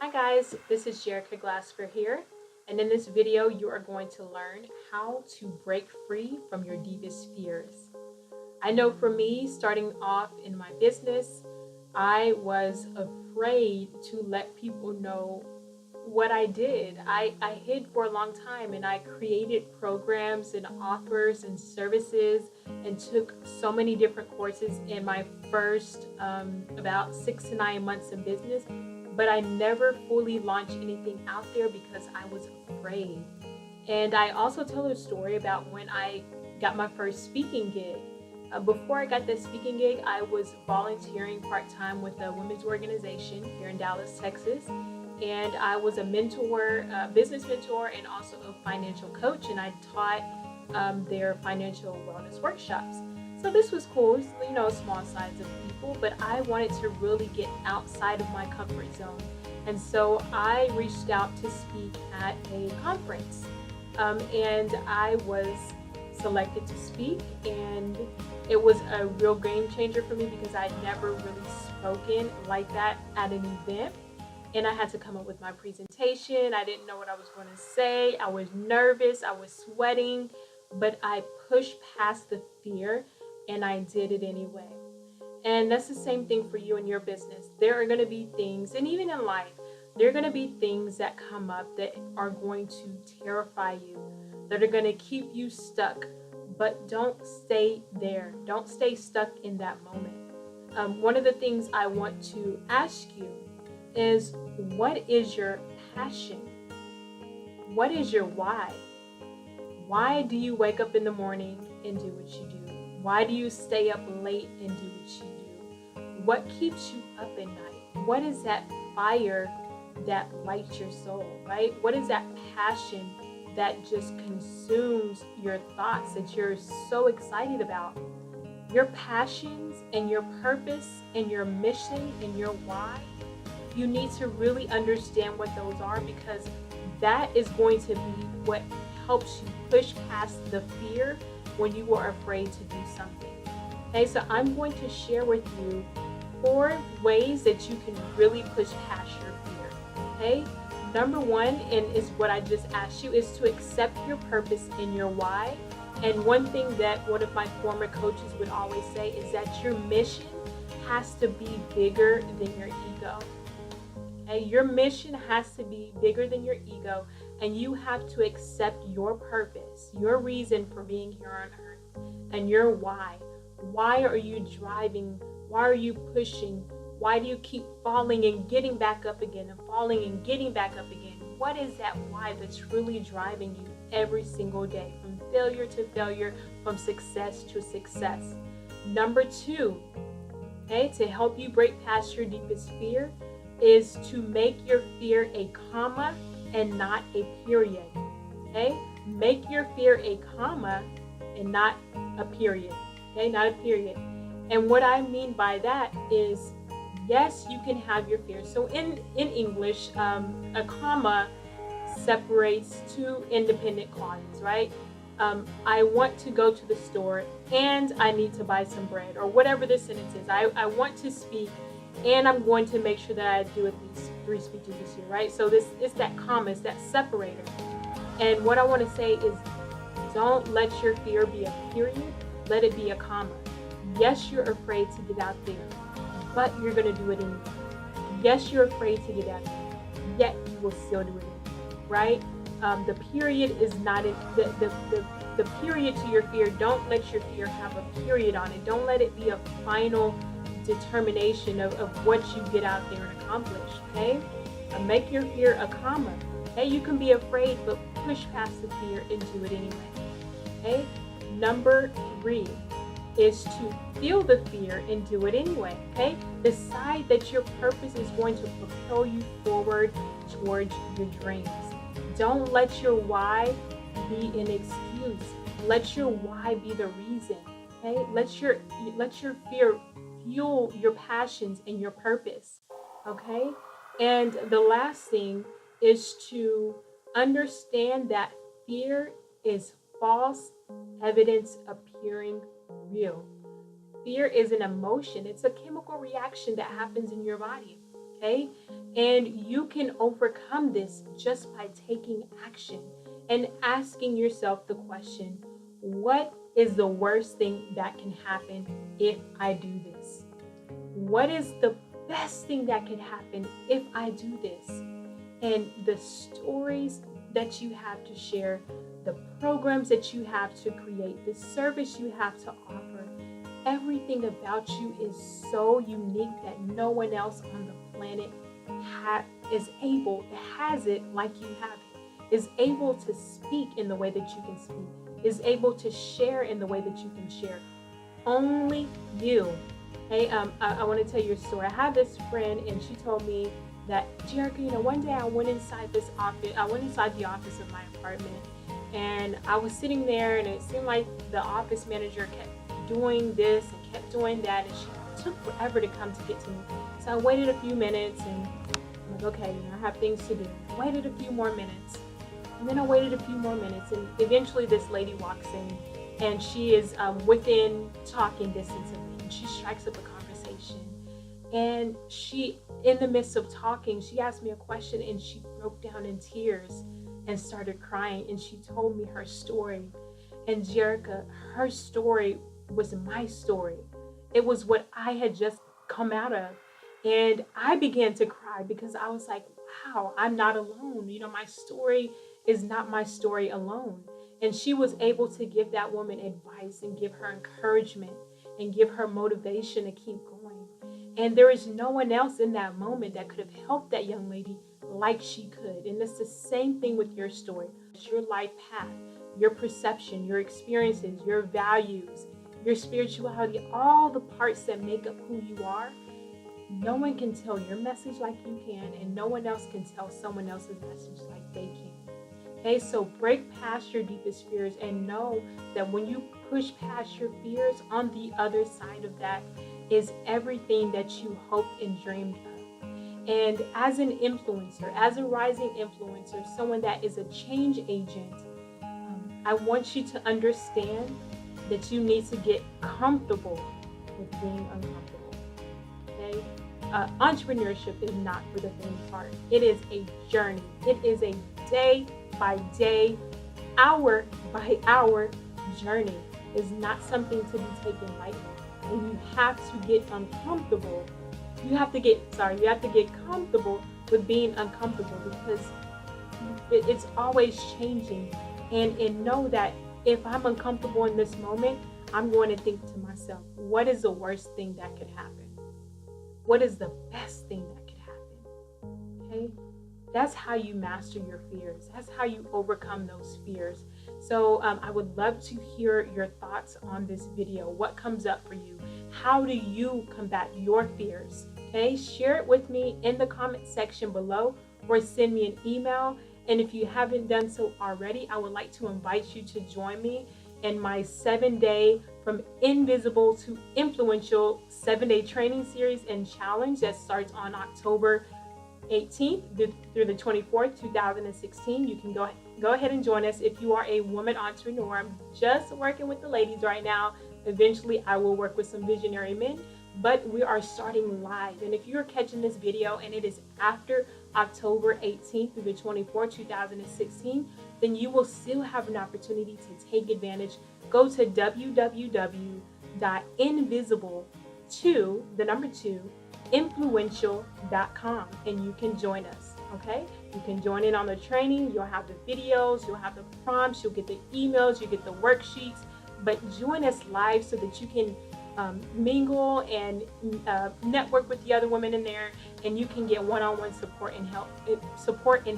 Hi guys, this is Jerica Glasper here, and in this video you are going to learn how to break free from your deepest fears. I know for me, starting off in my business, I was afraid to let people know what I did. I hid for a long time and I created programs and offers and services and took so many different courses in my first about 6 to 9 months in business, but I never fully launched anything out there because I was afraid. And I also tell a story about when I got my first speaking gig. Before I got that speaking gig, I was volunteering part-time with a women's organization here in Dallas, Texas. And I was a mentor, a business mentor, and also a financial coach. And I taught their financial wellness workshops. So this was cool, small size of people, but I wanted to really get outside of my comfort zone. And so I reached out to speak at a conference. And I was selected to speak, and it was a real game changer for me because I'd never really spoken like that at an event. And I had to come up with my presentation. I didn't know what I was going to say. I was nervous. I was sweating, but I pushed past the fear and I did it anyway. And that's the same thing for you in your business. There are going to be things, and even in life, there are going to be things that come up that are going to terrify you, that are going to keep you stuck. But don't stay there. Don't stay stuck in that moment. One of the things I want to ask you is, what is your passion? What is your why? Why do you wake up in the morning and do what you do? Why do you stay up late and do what you do? What keeps you up at night? What is that fire that lights your soul, right? What is that passion that just consumes your thoughts that you're so excited about? Your passions and your purpose and your mission and your why, you need to really understand what those are, because that is going to be what helps you push past the fear when you are afraid to do something. Okay, so I'm going to share with you 4 ways that you can really push past your fear. Okay, number 1, and is what I just asked you, is to accept your purpose and your why. And one thing that one of my former coaches would always say is that your mission has to be bigger than your ego. Okay? Your mission has to be bigger than your ego, and you have to accept your purpose, your reason for being here on earth, and your why. Why are you driving? Why are you pushing? Why do you keep falling and getting back up again and falling and getting back up again? What is that why that's really driving you every single day, from failure to failure, from success to success? Number 2, okay, to help you break past your deepest fear, is to make your fear a comma and not a period. Okay? Make your fear a comma and not a period. Okay? Not a period. And what I mean by that is, yes, you can have your fear. So in English, a comma separates 2 independent clauses, right? I want to go to the store and I need to buy some bread, or whatever the sentence is. I want to speak and I'm going to make sure that I do at least 3 speeches this year, right? So it's that comma, it's that separator. And what I want to say is, don't let your fear be a period, let it be a comma. Yes, you're afraid to get out there, but you're going to do it anyway. Yes, you're afraid to get out there, yet you will still do it anyway, right? The period is not in, the period to your fear. Don't let your fear have a period on it. Don't let it be a final determination of what you get out there and accomplish. Okay, make your fear a comma. Okay, you can be afraid, but push past the fear and do it anyway. Okay, number 3 is to feel the fear and do it anyway. Okay, decide that your purpose is going to propel you forward towards your dreams. Don't let your why be an excuse. Let your why be the reason. Okay, let your fear fuel your passions and your purpose. Okay, and the last thing is to understand that fear is false evidence appearing real. Fear is an emotion. It's a chemical reaction that happens in your body. Okay, And you can overcome this just by taking action and asking yourself the question, what is the worst thing that can happen if I do this? What is the best thing that can happen if I do this? And the stories that you have to share, the programs that you have to create, the service you have to offer, everything about you is so unique that no one else on the planet has it like you have it, is able to speak in the way that you can speak, is able to share in the way that you can share. Only you. Hey, I want to tell you a story. I have this friend, and she told me that, Jerica, one day I went inside the office of my apartment, and I was sitting there, and it seemed like the office manager kept doing this and kept doing that, and she took forever to come to get to me. So I waited a few minutes, and I'm like, okay, I have things to do. I waited a few more minutes, and then I waited a few more minutes, and eventually this lady walks in, and she is within talking distance of me, and she strikes up a conversation. And she, in the midst of talking, she asked me a question, and she broke down in tears and started crying, and she told me her story. And Jerica, her story was my story. It was what I had just come out of. And I began to cry because I was like, wow, I'm not alone. My story is not my story alone. And she was able to give that woman advice and give her encouragement and give her motivation to keep going. And there is no one else in that moment that could have helped that young lady like she could. And it's the same thing with your story. It's your life path, your perception, your experiences, your values, your spirituality, all the parts that make up who you are. No one can tell your message like you can, and no one else can tell someone else's message like they can. Okay, so break past your deepest fears and know that when you push past your fears, on the other side of that is everything that you hoped and dreamed of. And as an influencer, as a rising influencer, someone that is a change agent, I want you to understand that you need to get comfortable with being uncomfortable. Okay? Entrepreneurship is not for the faint of heart. It is a journey. It is a day by day, hour by hour journey. It's not something to be taken lightly. And you have to get uncomfortable. You have to get comfortable with being uncomfortable, because it's always changing. And know that if I'm uncomfortable in this moment, I'm going to think to myself, what is the worst thing that could happen? What is the best thing that could happen? Okay? That's how you master your fears. That's how you overcome those fears. So I would love to hear your thoughts on this video. What comes up for you? How do you combat your fears? Okay, share it with me in the comment section below, or send me an email. And if you haven't done so already, I would like to invite you to join me in my 7-day From Invisible to Influential 7-day training series and challenge that starts on October 18th through the 24th, 2016. You can go ahead and join us if you are a woman entrepreneur. I'm just working with the ladies right now. Eventually, I will work with some visionary men, but we are starting live. And if you're catching this video and it is after October 18th through the 24th, 2016, then you will still have an opportunity to take advantage. Go to www.invisible2influential.com and you can join us. Okay, you can join in on the training. You'll have the videos, you'll have the prompts, you'll get the emails, you get the worksheets. But join us live so that you can mingle and network with the other women in there, and you can get one-on-one support and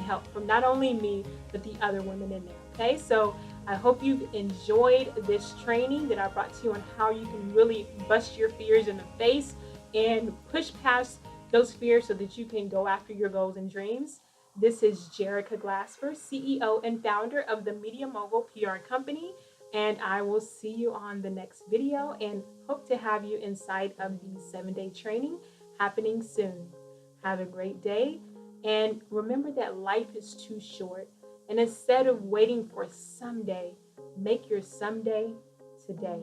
help from not only me but the other women in there. Okay, so I hope you've enjoyed this training that I brought to you on how you can really bust your fears in the face and push past those fears so that you can go after your goals and dreams. This is Jerica Glasper, CEO and founder of the Media Mogul PR Company. And I will see you on the next video and hope to have you inside of the 7-day training happening soon. Have a great day. And remember that life is too short. And instead of waiting for someday, make your someday today.